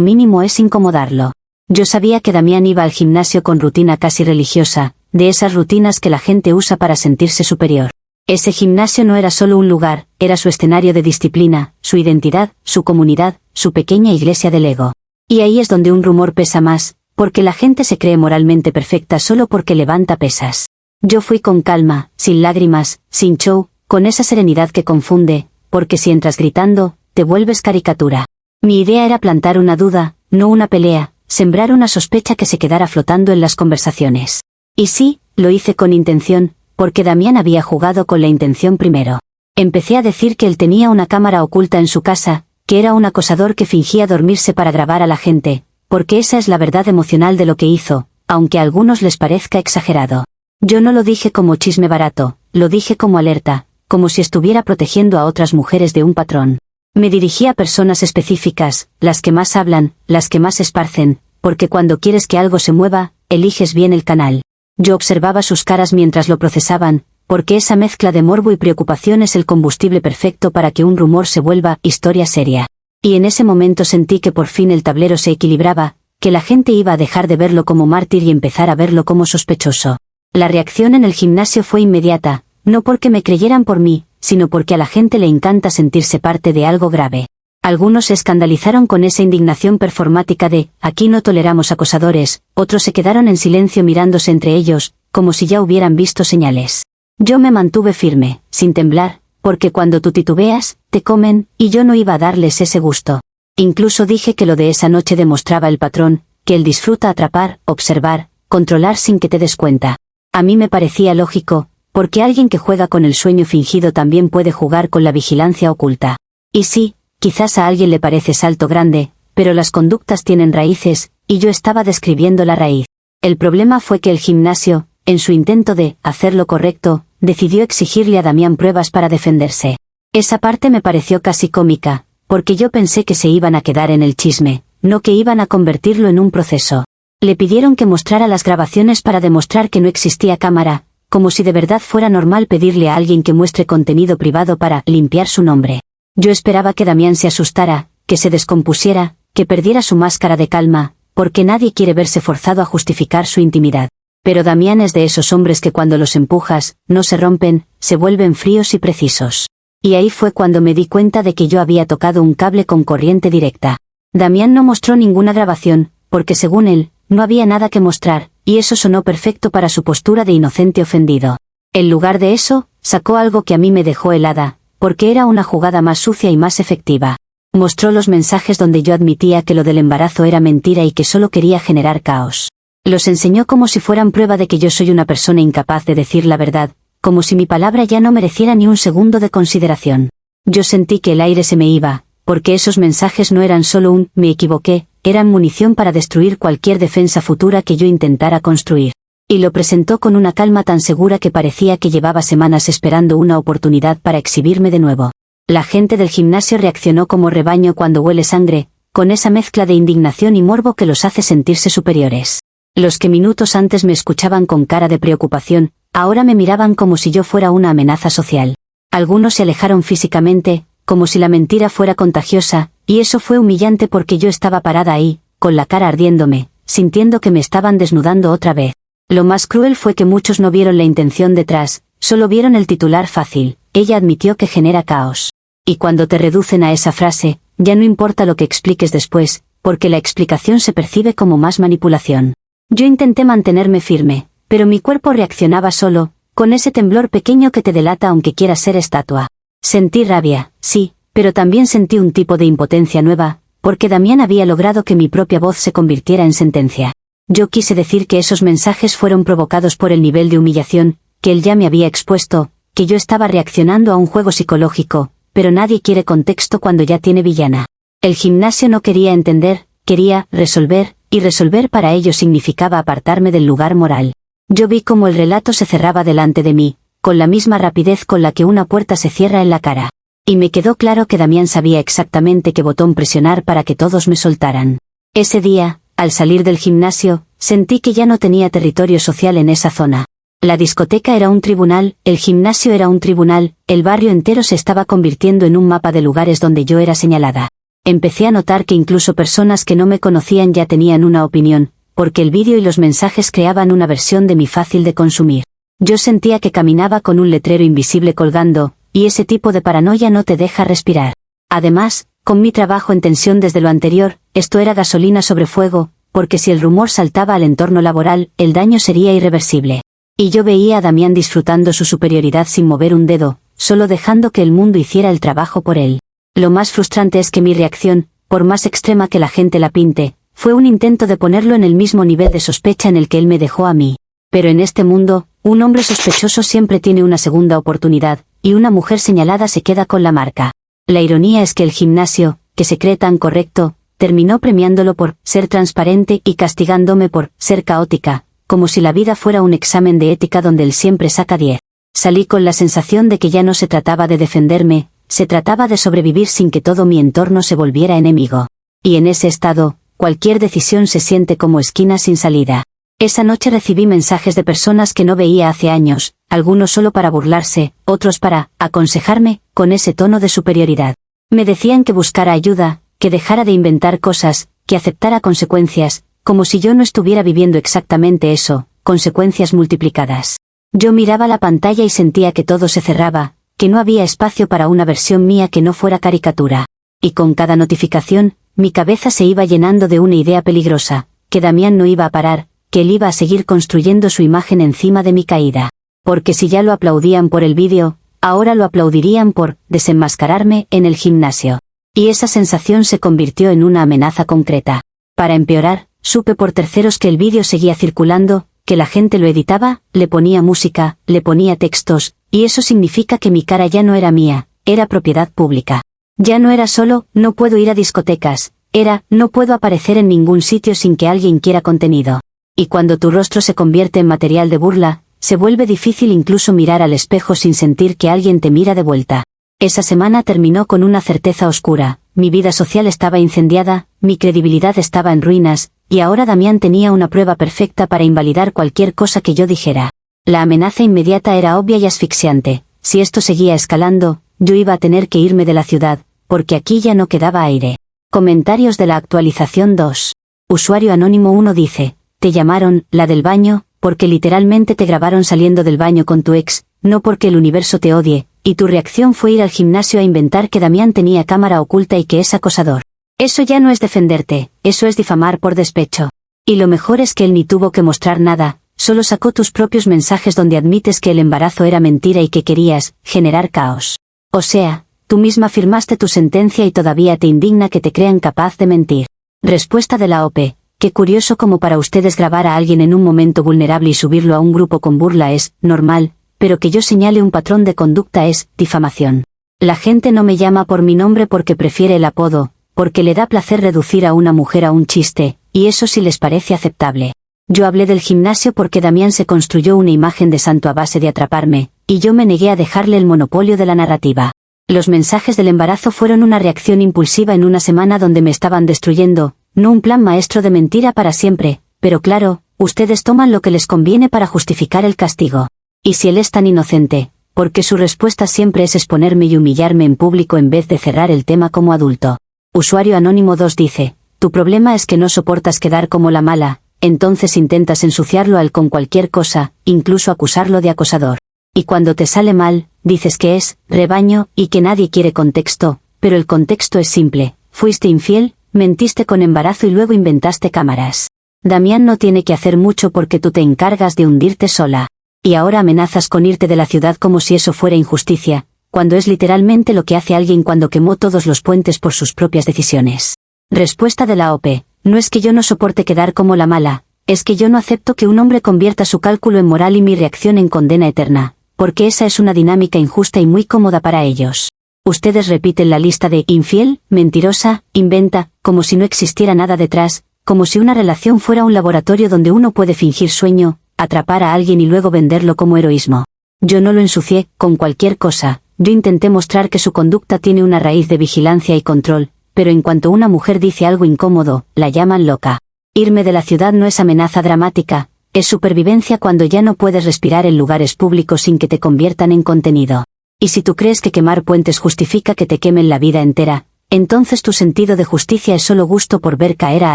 mínimo es incomodarlo. Yo sabía que Damián iba al gimnasio con rutina casi religiosa, de esas rutinas que la gente usa para sentirse superior. Ese gimnasio no era solo un lugar, era su escenario de disciplina, su identidad, su comunidad, su pequeña iglesia del ego. Y ahí es donde un rumor pesa más, porque la gente se cree moralmente perfecta solo porque levanta pesas. Yo fui con calma, sin lágrimas, sin show, con esa serenidad que confunde, porque si entras gritando, te vuelves caricatura. Mi idea era plantar una duda, no una pelea, sembrar una sospecha que se quedara flotando en las conversaciones. Y sí, lo hice con intención, porque Damián había jugado con la intención primero. Empecé a decir que él tenía una cámara oculta en su casa, que era un acosador que fingía dormirse para grabar a la gente, porque esa es la verdad emocional de lo que hizo, aunque a algunos les parezca exagerado. Yo no lo dije como chisme barato, lo dije como alerta, como si estuviera protegiendo a otras mujeres de un patrón. Me dirigí a personas específicas, las que más hablan, las que más esparcen, porque cuando quieres que algo se mueva, eliges bien el canal. Yo observaba sus caras mientras lo procesaban, porque esa mezcla de morbo y preocupación es el combustible perfecto para que un rumor se vuelva historia seria. Y en ese momento sentí que por fin el tablero se equilibraba, que la gente iba a dejar de verlo como mártir y empezar a verlo como sospechoso. La reacción en el gimnasio fue inmediata, no porque me creyeran por mí, sino porque a la gente le encanta sentirse parte de algo grave. Algunos se escandalizaron con esa indignación performática de, aquí no toleramos acosadores, otros se quedaron en silencio mirándose entre ellos, como si ya hubieran visto señales. Yo me mantuve firme, sin temblar, porque cuando tú titubeas, te comen, y yo no iba a darles ese gusto. Incluso dije que lo de esa noche demostraba el patrón, que él disfruta atrapar, observar, controlar sin que te des cuenta. A mí me parecía lógico, porque alguien que juega con el sueño fingido también puede jugar con la vigilancia oculta. Y sí, quizás a alguien le parece salto grande, pero las conductas tienen raíces, y yo estaba describiendo la raíz. El problema fue que el gimnasio, en su intento de hacer lo correcto, decidió exigirle a Damián pruebas para defenderse. Esa parte me pareció casi cómica, porque yo pensé que se iban a quedar en el chisme, no que iban a convertirlo en un proceso. Le pidieron que mostrara las grabaciones para demostrar que no existía cámara, como si de verdad fuera normal pedirle a alguien que muestre contenido privado para limpiar su nombre. Yo esperaba que Damián se asustara, que se descompusiera, que perdiera su máscara de calma, porque nadie quiere verse forzado a justificar su intimidad. Pero Damián es de esos hombres que cuando los empujas, no se rompen, se vuelven fríos y precisos. Y ahí fue cuando me di cuenta de que yo había tocado un cable con corriente directa. Damián no mostró ninguna grabación, porque según él, no había nada que mostrar, y eso sonó perfecto para su postura de inocente ofendido. En lugar de eso, sacó algo que a mí me dejó helada, porque era una jugada más sucia y más efectiva. Mostró los mensajes donde yo admitía que lo del embarazo era mentira y que solo quería generar caos. Los enseñó como si fueran prueba de que yo soy una persona incapaz de decir la verdad, como si mi palabra ya no mereciera ni un segundo de consideración. Yo sentí que el aire se me iba, porque esos mensajes no eran solo un «me equivoqué», eran munición para destruir cualquier defensa futura que yo intentara construir. Y lo presentó con una calma tan segura que parecía que llevaba semanas esperando una oportunidad para exhibirme de nuevo. La gente del gimnasio reaccionó como rebaño cuando huele sangre, con esa mezcla de indignación y morbo que los hace sentirse superiores. Los que minutos antes me escuchaban con cara de preocupación, ahora me miraban como si yo fuera una amenaza social. Algunos se alejaron físicamente, como si la mentira fuera contagiosa, y eso fue humillante porque yo estaba parada ahí, con la cara ardiéndome, sintiendo que me estaban desnudando otra vez. Lo más cruel fue que muchos no vieron la intención detrás, solo vieron el titular fácil: ella admitió que genera caos. Y cuando te reducen a esa frase, ya no importa lo que expliques después, porque la explicación se percibe como más manipulación. Yo intenté mantenerme firme, pero mi cuerpo reaccionaba solo, con ese temblor pequeño que te delata aunque quieras ser estatua. Sentí rabia, sí, pero también sentí un tipo de impotencia nueva, porque Damián había logrado que mi propia voz se convirtiera en sentencia. Yo quise decir que esos mensajes fueron provocados por el nivel de humillación, que él ya me había expuesto, que yo estaba reaccionando a un juego psicológico, pero nadie quiere contexto cuando ya tiene villana. El gimnasio no quería entender, quería resolver, y resolver para ello significaba apartarme del lugar moral. Yo vi cómo el relato se cerraba delante de mí, con la misma rapidez con la que una puerta se cierra en la cara. Y me quedó claro que Damián sabía exactamente qué botón presionar para que todos me soltaran. Ese día, al salir del gimnasio, sentí que ya no tenía territorio social en esa zona. La discoteca era un tribunal, el gimnasio era un tribunal, el barrio entero se estaba convirtiendo en un mapa de lugares donde yo era señalada. Empecé a notar que incluso personas que no me conocían ya tenían una opinión, porque el vídeo y los mensajes creaban una versión de mí fácil de consumir. Yo sentía que caminaba con un letrero invisible colgando, y ese tipo de paranoia no te deja respirar. Además, con mi trabajo en tensión desde lo anterior, esto era gasolina sobre fuego, porque si el rumor saltaba al entorno laboral, el daño sería irreversible. Y yo veía a Damián disfrutando su superioridad sin mover un dedo, solo dejando que el mundo hiciera el trabajo por él. Lo más frustrante es que mi reacción, por más extrema que la gente la pinte, fue un intento de ponerlo en el mismo nivel de sospecha en el que él me dejó a mí. Pero en este mundo, un hombre sospechoso siempre tiene una segunda oportunidad, y una mujer señalada se queda con la marca. La ironía es que el gimnasio, que se cree tan correcto, terminó premiándolo por ser transparente y castigándome por ser caótica, como si la vida fuera un examen de ética donde él siempre saca 10. Salí con la sensación de que ya no se trataba de defenderme, se trataba de sobrevivir sin que todo mi entorno se volviera enemigo. Y en ese estado, cualquier decisión se siente como esquina sin salida. Esa noche recibí mensajes de personas que no veía hace años, algunos solo para burlarse, otros para aconsejarme, con ese tono de superioridad. Me decían que buscara ayuda, que dejara de inventar cosas, que aceptara consecuencias, como si yo no estuviera viviendo exactamente eso, consecuencias multiplicadas. Yo miraba la pantalla y sentía que todo se cerraba, que no había espacio para una versión mía que no fuera caricatura. Y con cada notificación, mi cabeza se iba llenando de una idea peligrosa, que Damián no iba a parar, que él iba a seguir construyendo su imagen encima de mi caída. Porque si ya lo aplaudían por el vídeo, ahora lo aplaudirían por desenmascararme en el gimnasio. Y esa sensación se convirtió en una amenaza concreta. Para empeorar, supe por terceros que el vídeo seguía circulando, que la gente lo editaba, le ponía música, le ponía textos, y eso significa que mi cara ya no era mía, era propiedad pública. Ya no era solo, no puedo ir a discotecas, era, no puedo aparecer en ningún sitio sin que alguien quiera contenido. Y cuando tu rostro se convierte en material de burla, se vuelve difícil incluso mirar al espejo sin sentir que alguien te mira de vuelta. Esa semana terminó con una certeza oscura, mi vida social estaba incendiada, mi credibilidad estaba en ruinas, y ahora Damián tenía una prueba perfecta para invalidar cualquier cosa que yo dijera. La amenaza inmediata era obvia y asfixiante. Si esto seguía escalando, yo iba a tener que irme de la ciudad, porque aquí ya no quedaba aire. Comentarios de la actualización 2. Usuario anónimo 1 dice, te llamaron, la del baño, porque literalmente te grabaron saliendo del baño con tu ex, no porque el universo te odie, y tu reacción fue ir al gimnasio a inventar que Damián tenía cámara oculta y que es acosador. Eso ya no es defenderte, eso es difamar por despecho. Y lo mejor es que él ni tuvo que mostrar nada, solo sacó tus propios mensajes donde admites que el embarazo era mentira y que querías generar caos. O sea, tú misma firmaste tu sentencia y todavía te indigna que te crean capaz de mentir. Respuesta de la OP. Qué curioso como para ustedes grabar a alguien en un momento vulnerable y subirlo a un grupo con burla es normal, pero que yo señale un patrón de conducta es difamación. La gente no me llama por mi nombre porque prefiere el apodo, porque le da placer reducir a una mujer a un chiste, y eso sí les parece aceptable. Yo hablé del gimnasio porque Damián se construyó una imagen de santo a base de atraparme, y yo me negué a dejarle el monopolio de la narrativa. Los mensajes del embarazo fueron una reacción impulsiva en una semana donde me estaban destruyendo, no un plan maestro de mentira para siempre, pero claro, ustedes toman lo que les conviene para justificar el castigo. Y si él es tan inocente, porque su respuesta siempre es exponerme y humillarme en público en vez de cerrar el tema como adulto. Usuario anónimo 2 dice, tu problema es que no soportas quedar como la mala, entonces intentas ensuciarlo a él con cualquier cosa, incluso acusarlo de acosador. Y cuando te sale mal, dices que es rebaño y que nadie quiere contexto, pero el contexto es simple, fuiste infiel, mentiste con embarazo y luego inventaste cámaras. Damián no tiene que hacer mucho porque tú te encargas de hundirte sola. Y ahora amenazas con irte de la ciudad como si eso fuera injusticia, cuando es literalmente lo que hace alguien cuando quemó todos los puentes por sus propias decisiones. Respuesta de la OP. No es que yo no soporte quedar como la mala, es que yo no acepto que un hombre convierta su cálculo en moral y mi reacción en condena eterna, porque esa es una dinámica injusta y muy cómoda para ellos. Ustedes repiten la lista de infiel, mentirosa, inventa, como si no existiera nada detrás, como si una relación fuera un laboratorio donde uno puede fingir sueño, atrapar a alguien y luego venderlo como heroísmo. Yo no lo ensucié, con cualquier cosa, yo intenté mostrar que su conducta tiene una raíz de vigilancia y control, pero en cuanto una mujer dice algo incómodo, la llaman loca. Irme de la ciudad no es amenaza dramática, es supervivencia cuando ya no puedes respirar en lugares públicos sin que te conviertan en contenido. Y si tú crees que quemar puentes justifica que te quemen la vida entera, entonces tu sentido de justicia es solo gusto por ver caer a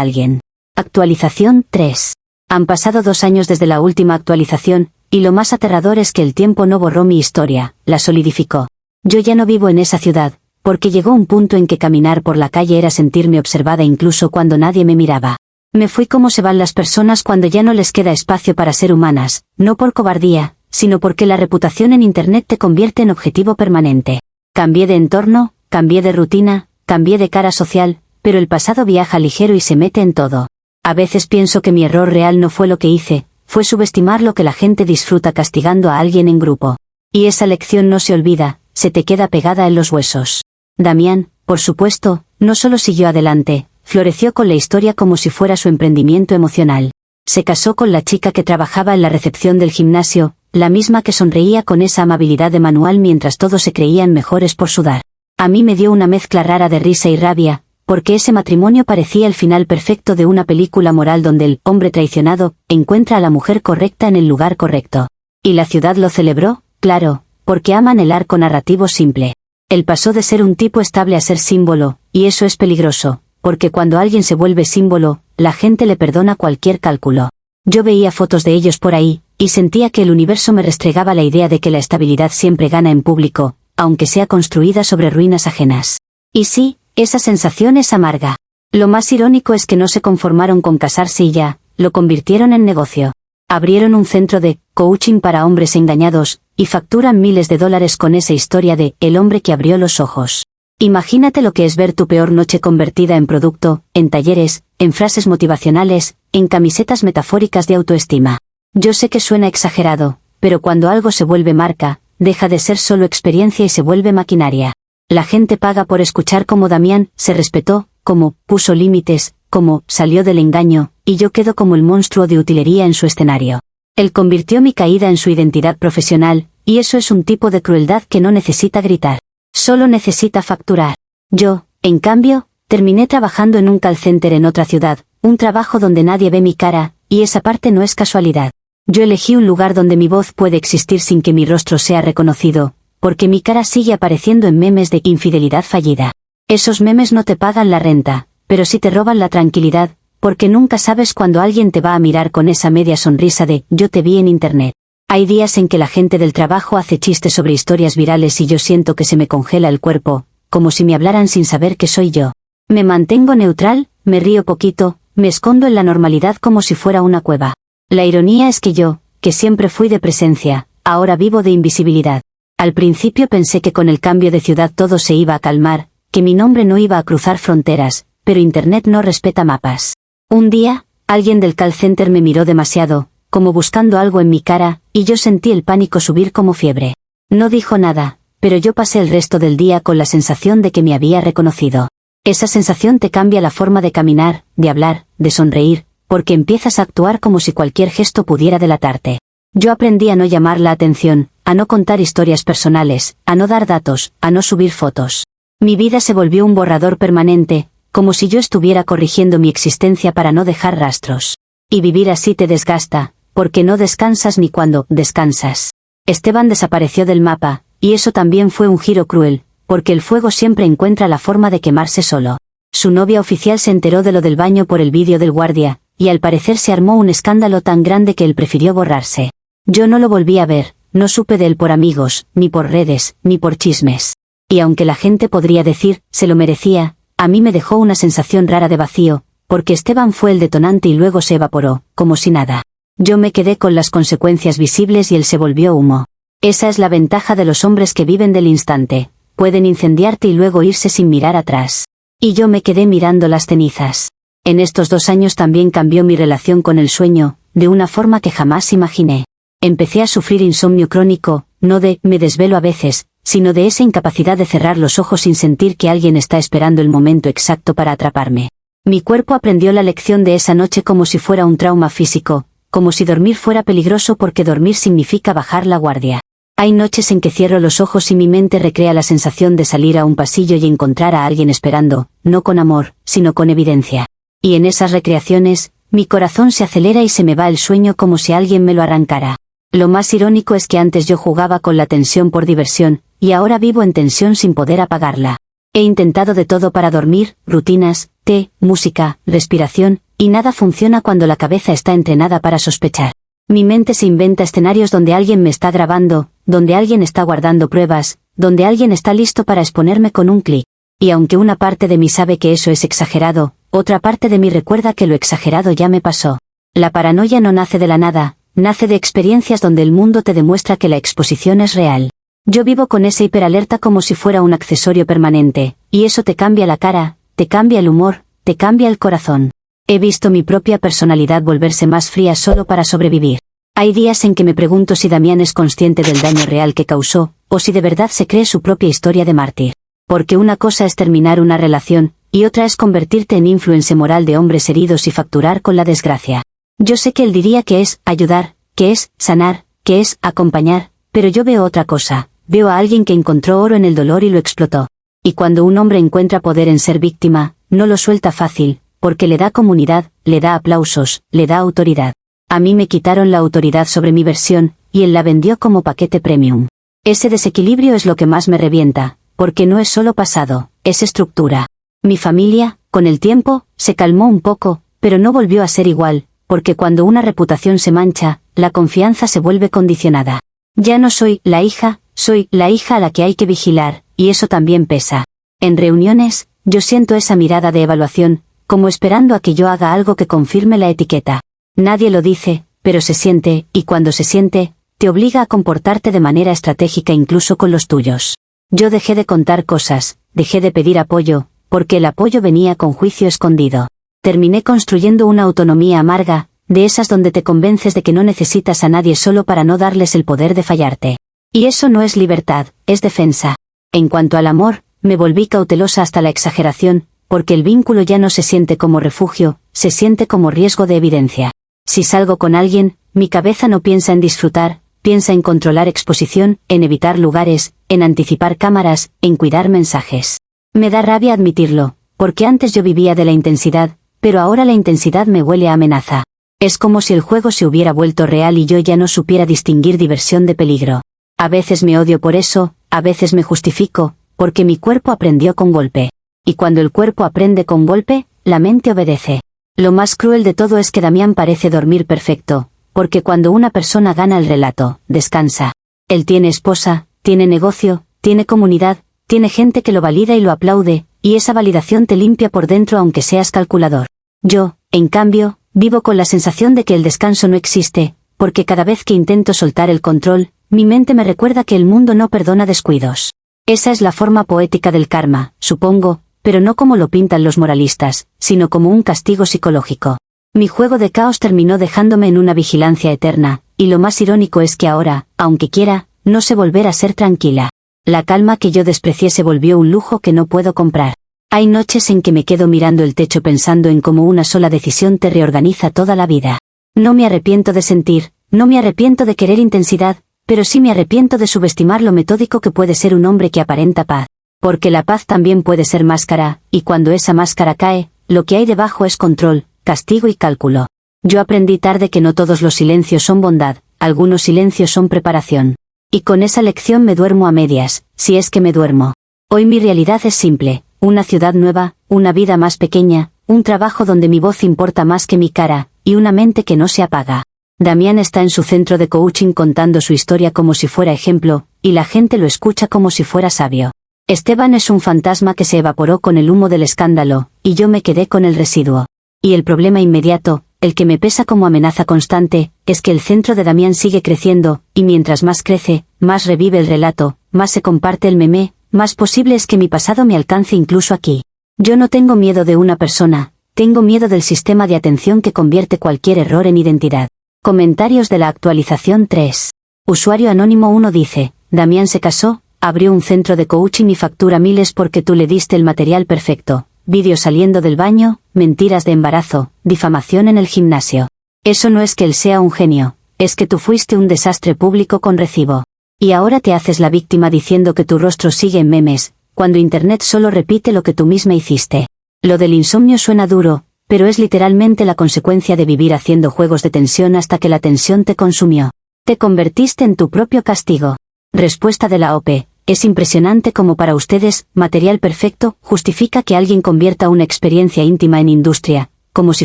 alguien. Actualización 3. Han pasado 2 años desde la última actualización, y lo más aterrador es que el tiempo no borró mi historia, la solidificó. Yo ya no vivo en esa ciudad, porque llegó un punto en que caminar por la calle era sentirme observada incluso cuando nadie me miraba. Me fui como se van las personas cuando ya no les queda espacio para ser humanas, no por cobardía, sino porque la reputación en Internet te convierte en objetivo permanente. Cambié de entorno, cambié de rutina, cambié de cara social, pero el pasado viaja ligero y se mete en todo. A veces pienso que mi error real no fue lo que hice, fue subestimar lo que la gente disfruta castigando a alguien en grupo. Y esa lección no se olvida, se te queda pegada en los huesos. Damián, por supuesto, no solo siguió adelante, floreció con la historia como si fuera su emprendimiento emocional. Se casó con la chica que trabajaba en la recepción del gimnasio, la misma que sonreía con esa amabilidad de manual mientras todos se creían mejores por sudar. A mí me dio una mezcla rara de risa y rabia, porque ese matrimonio parecía el final perfecto de una película moral donde el hombre traicionado encuentra a la mujer correcta en el lugar correcto. ¿Y la ciudad lo celebró? Claro, porque aman el arco narrativo simple. Él pasó de ser un tipo estable a ser símbolo, y eso es peligroso, porque cuando alguien se vuelve símbolo, la gente le perdona cualquier cálculo. Yo veía fotos de ellos por ahí, y sentía que el universo me restregaba la idea de que la estabilidad siempre gana en público, aunque sea construida sobre ruinas ajenas. Y sí, esa sensación es amarga. Lo más irónico es que no se conformaron con casarse y ya, lo convirtieron en negocio. Abrieron un centro de coaching para hombres engañados, y facturan miles de dólares con esa historia de el hombre que abrió los ojos. Imagínate lo que es ver tu peor noche convertida en producto, en talleres, en frases motivacionales, en camisetas metafóricas de autoestima. Yo sé que suena exagerado, pero cuando algo se vuelve marca, deja de ser solo experiencia y se vuelve maquinaria. La gente paga por escuchar cómo Damián se respetó, cómo puso límites, cómo salió del engaño, y yo quedo como el monstruo de utilería en su escenario. Él convirtió mi caída en su identidad profesional, y eso es un tipo de crueldad que no necesita gritar. Solo necesita facturar. Yo, en cambio, terminé trabajando en un call center en otra ciudad, un trabajo donde nadie ve mi cara, y esa parte no es casualidad. Yo elegí un lugar donde mi voz puede existir sin que mi rostro sea reconocido, porque mi cara sigue apareciendo en memes de infidelidad fallida. Esos memes no te pagan la renta, pero sí te roban la tranquilidad, porque nunca sabes cuándo alguien te va a mirar con esa media sonrisa de «yo te vi en internet». Hay días en que la gente del trabajo hace chistes sobre historias virales y yo siento que se me congela el cuerpo, como si me hablaran sin saber que soy yo. Me mantengo neutral, me río poquito, me escondo en la normalidad como si fuera una cueva. La ironía es que yo, que siempre fui de presencia, ahora vivo de invisibilidad. Al principio pensé que con el cambio de ciudad todo se iba a calmar, que mi nombre no iba a cruzar fronteras, pero Internet no respeta mapas. Un día, alguien del call center me miró demasiado, como buscando algo en mi cara, y yo sentí el pánico subir como fiebre. No dijo nada, pero yo pasé el resto del día con la sensación de que me había reconocido. Esa sensación te cambia la forma de caminar, de hablar, de sonreír, porque empiezas a actuar como si cualquier gesto pudiera delatarte. Yo aprendí a no llamar la atención, a no contar historias personales, a no dar datos, a no subir fotos. Mi vida se volvió un borrador permanente, como si yo estuviera corrigiendo mi existencia para no dejar rastros. Y vivir así te desgasta, porque no descansas ni cuando descansas. Esteban desapareció del mapa, y eso también fue un giro cruel, porque el fuego siempre encuentra la forma de quemarse solo. Su novia oficial se enteró de lo del baño por el vídeo del guardia, y al parecer se armó un escándalo tan grande que él prefirió borrarse. Yo no lo volví a ver, no supe de él por amigos, ni por redes, ni por chismes. Y aunque la gente podría decir, se lo merecía, a mí me dejó una sensación rara de vacío, porque Esteban fue el detonante y luego se evaporó, como si nada. Yo me quedé con las consecuencias visibles y él se volvió humo. Esa es la ventaja de los hombres que viven del instante, pueden incendiarte y luego irse sin mirar atrás. Y yo me quedé mirando las cenizas. En estos 2 años también cambió mi relación con el sueño, de una forma que jamás imaginé. Empecé a sufrir insomnio crónico, no de me desvelo a veces, sino de esa incapacidad de cerrar los ojos sin sentir que alguien está esperando el momento exacto para atraparme. Mi cuerpo aprendió la lección de esa noche como si fuera un trauma físico, como si dormir fuera peligroso porque dormir significa bajar la guardia. Hay noches en que cierro los ojos y mi mente recrea la sensación de salir a un pasillo y encontrar a alguien esperando, no con amor, sino con evidencia. Y en esas recreaciones, mi corazón se acelera y se me va el sueño como si alguien me lo arrancara. Lo más irónico es que antes yo jugaba con la tensión por diversión, y ahora vivo en tensión sin poder apagarla. He intentado de todo para dormir, rutinas, té, música, respiración, y nada funciona cuando la cabeza está entrenada para sospechar. Mi mente se inventa escenarios donde alguien me está grabando, donde alguien está guardando pruebas, donde alguien está listo para exponerme con un clic. Y aunque una parte de mí sabe que eso es exagerado, otra parte de mí recuerda que lo exagerado ya me pasó. La paranoia no nace de la nada, nace de experiencias donde el mundo te demuestra que la exposición es real. Yo vivo con esa hiperalerta como si fuera un accesorio permanente, y eso te cambia la cara, te cambia el humor, te cambia el corazón. He visto mi propia personalidad volverse más fría solo para sobrevivir. Hay días en que me pregunto si Damián es consciente del daño real que causó, o si de verdad se cree su propia historia de mártir. Porque una cosa es terminar una relación, y otra es convertirte en influencer moral de hombres heridos y facturar con la desgracia. Yo sé que él diría que es ayudar, que es sanar, que es acompañar, pero yo veo otra cosa, veo a alguien que encontró oro en el dolor y lo explotó. Y cuando un hombre encuentra poder en ser víctima, no lo suelta fácil, porque le da comunidad, le da aplausos, le da autoridad. A mí me quitaron la autoridad sobre mi versión, y él la vendió como paquete premium. Ese desequilibrio es lo que más me revienta, porque no es solo pasado, es estructura. Mi familia, con el tiempo, se calmó un poco, pero no volvió a ser igual, porque cuando una reputación se mancha, la confianza se vuelve condicionada. Ya no soy la hija, soy la hija a la que hay que vigilar, y eso también pesa. En reuniones, yo siento esa mirada de evaluación, como esperando a que yo haga algo que confirme la etiqueta. Nadie lo dice, pero se siente, y cuando se siente, te obliga a comportarte de manera estratégica incluso con los tuyos. Yo dejé de contar cosas, dejé de pedir apoyo, porque el apoyo venía con juicio escondido. Terminé construyendo una autonomía amarga, de esas donde te convences de que no necesitas a nadie solo para no darles el poder de fallarte. Y eso no es libertad, es defensa. En cuanto al amor, me volví cautelosa hasta la exageración, porque el vínculo ya no se siente como refugio, se siente como riesgo de evidencia. Si salgo con alguien, mi cabeza no piensa en disfrutar, piensa en controlar exposición, en evitar lugares, en anticipar cámaras, en cuidar mensajes. Me da rabia admitirlo, porque antes yo vivía de la intensidad, pero ahora la intensidad me huele a amenaza. Es como si el juego se hubiera vuelto real y yo ya no supiera distinguir diversión de peligro. A veces me odio por eso, a veces me justifico, porque mi cuerpo aprendió con golpe. Y cuando el cuerpo aprende con golpe, la mente obedece. Lo más cruel de todo es que Damián parece dormir perfecto, porque cuando una persona gana el relato, descansa. Él tiene esposa, tiene negocio, tiene comunidad, tiene gente que lo valida y lo aplaude, y esa validación te limpia por dentro aunque seas calculador. Yo, en cambio, vivo con la sensación de que el descanso no existe, porque cada vez que intento soltar el control, mi mente me recuerda que el mundo no perdona descuidos. Esa es la forma poética del karma, supongo, pero no como lo pintan los moralistas, sino como un castigo psicológico. Mi juego de caos terminó dejándome en una vigilancia eterna, y lo más irónico es que ahora, aunque quiera, no sé volver a ser tranquila. La calma que yo desprecié se volvió un lujo que no puedo comprar. Hay noches en que me quedo mirando el techo pensando en cómo una sola decisión te reorganiza toda la vida. No me arrepiento de sentir, no me arrepiento de querer intensidad, pero sí me arrepiento de subestimar lo metódico que puede ser un hombre que aparenta paz. Porque la paz también puede ser máscara, y cuando esa máscara cae, lo que hay debajo es control, castigo y cálculo. Yo aprendí tarde que no todos los silencios son bondad, algunos silencios son preparación. Y con esa lección me duermo a medias, si es que me duermo. Hoy mi realidad es simple, una ciudad nueva, una vida más pequeña, un trabajo donde mi voz importa más que mi cara, y una mente que no se apaga. Damián está en su centro de coaching contando su historia como si fuera ejemplo, y la gente lo escucha como si fuera sabio. Esteban es un fantasma que se evaporó con el humo del escándalo, y yo me quedé con el residuo. Y el problema inmediato, el que me pesa como amenaza constante, es que el centro de Damián sigue creciendo, y mientras más crece, más revive el relato, más se comparte el meme, más posible es que mi pasado me alcance incluso aquí. Yo no tengo miedo de una persona, tengo miedo del sistema de atención que convierte cualquier error en identidad. Comentarios de la actualización 3. Usuario anónimo 1 dice, Damián se casó, abrió un centro de coaching y factura miles porque tú le diste el material perfecto. Vídeos saliendo del baño, mentiras de embarazo, difamación en el gimnasio. Eso no es que él sea un genio, es que tú fuiste un desastre público con recibo. Y ahora te haces la víctima diciendo que tu rostro sigue en memes, cuando Internet solo repite lo que tú misma hiciste. Lo del insomnio suena duro, pero es literalmente la consecuencia de vivir haciendo juegos de tensión hasta que la tensión te consumió. Te convertiste en tu propio castigo. Respuesta de la OP. Es impresionante como para ustedes, material perfecto, justifica que alguien convierta una experiencia íntima en industria, como si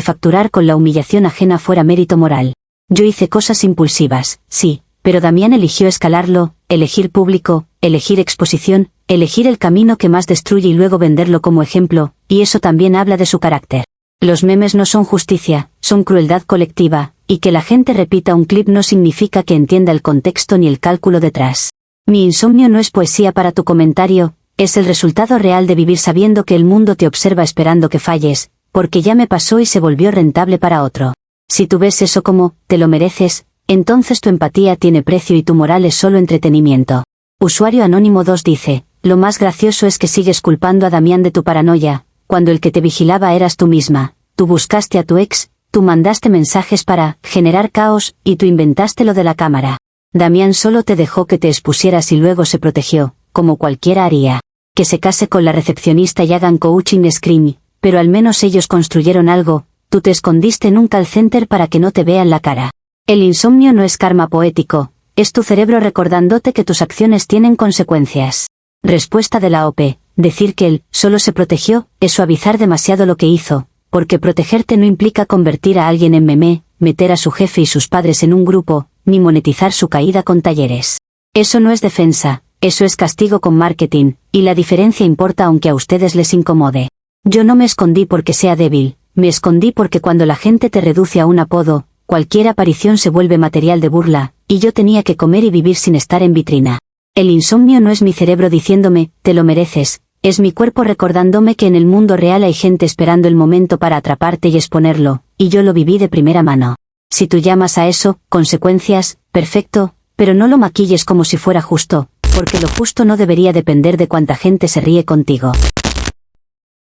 facturar con la humillación ajena fuera mérito moral. Yo hice cosas impulsivas, sí, pero Damián eligió escalarlo, elegir público, elegir exposición, elegir el camino que más destruye y luego venderlo como ejemplo, y eso también habla de su carácter. Los memes no son justicia, son crueldad colectiva, y que la gente repita un clip no significa que entienda el contexto ni el cálculo detrás. Mi insomnio no es poesía para tu comentario, es el resultado real de vivir sabiendo que el mundo te observa esperando que falles, porque ya me pasó y se volvió rentable para otro. Si tú ves eso como, te lo mereces, entonces tu empatía tiene precio y tu moral es solo entretenimiento. Usuario anónimo 2 dice, lo más gracioso es que sigues culpando a Damián de tu paranoia, cuando el que te vigilaba eras tú misma, tú buscaste a tu ex, tú mandaste mensajes para generar caos, y tú inventaste lo de la cámara. Damián solo te dejó que te expusieras y luego se protegió, como cualquiera haría. Que se case con la recepcionista y hagan coaching screen, pero al menos ellos construyeron algo, tú te escondiste en un call center para que no te vean la cara. El insomnio no es karma poético, es tu cerebro recordándote que tus acciones tienen consecuencias. Respuesta de la OP, decir que él solo se protegió, es suavizar demasiado lo que hizo, porque protegerte no implica convertir a alguien en meme, meter a su jefe y sus padres en un grupo, ni monetizar su caída con talleres. Eso no es defensa, eso es castigo con marketing, y la diferencia importa aunque a ustedes les incomode. Yo no me escondí porque sea débil, me escondí porque cuando la gente te reduce a un apodo, cualquier aparición se vuelve material de burla, y yo tenía que comer y vivir sin estar en vitrina. El insomnio no es mi cerebro diciéndome, te lo mereces, es mi cuerpo recordándome que en el mundo real hay gente esperando el momento para atraparte y exponerlo, y yo lo viví de primera mano. Si tú llamas a eso, consecuencias, perfecto, pero no lo maquilles como si fuera justo, Porque lo justo no debería depender de cuánta gente se ríe contigo.